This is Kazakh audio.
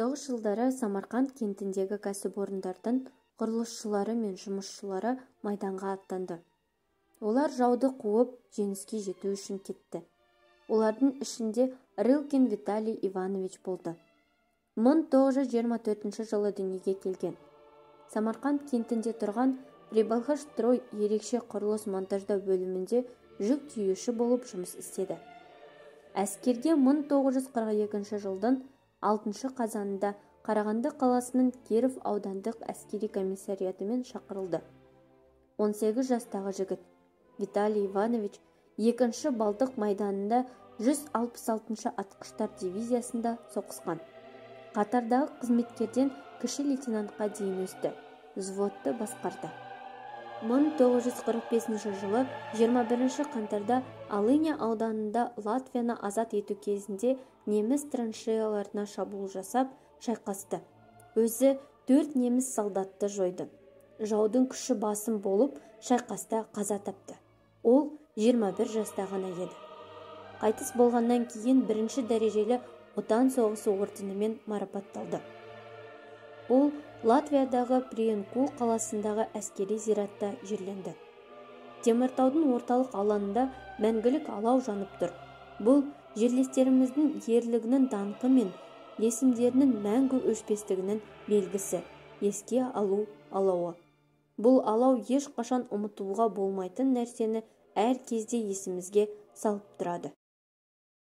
соғыс жылдары Самарқанд кентіндегі кәсіпорындардың құрылысшылары мен жұмысшылары майданға аттанды. Олар жауды қуып, жеңіске жету үшін кетті. Олардың ішінде Рылкин Виталий Иванович болды. 1924 жылы дүниеге келген. Самарқанд кентінде тұрған Прибалхашстрой ерекше құрылыс монтаждау бөлімінде жүк тиеуші болып жұмыс істеді. Әскерге 1942 жылдың 6 қазанында Қарағанды қаласының Киров аудандық әскери комиссариатымен шақырылды. 18 жастағы жігіт Виталий Иванович 2-ші Балтық майданында 166-шы атқыштар дивизиясында соғысқан. Қатардағы қызметкерден кіші лейтенантқа дейін өсті. Взводты басқарды. 1945 жылы 21 қаңтарда Алыня ауданында Латвияны азат ету кезінде неміс траншеяларына шабуыл жасап шайқасты. Өзі 4 неміс солдатты жойды. Жаудың күші басым болып, шайқаста қаза тапты. Ол 21 жаста ғана еді. Қайтыс болғаннан кейін 1-ші дәрежелі Отан соғысы орденімен марапатталды. Ол Латвиядағы Приенкул қаласындағы әскери зиратта жерленді. Теміртаудың орталық алаңында мәңгілік алау жанып тұр. Бұл жерлестеріміздің ерлігінің даңқы мен есімдерінің мәңгі өшпестігінің белгісі, еске алу алауы. Бұл алау ешқашан ұмытуға болмайтын нәрсені әр кезде есімізге салып тұрады.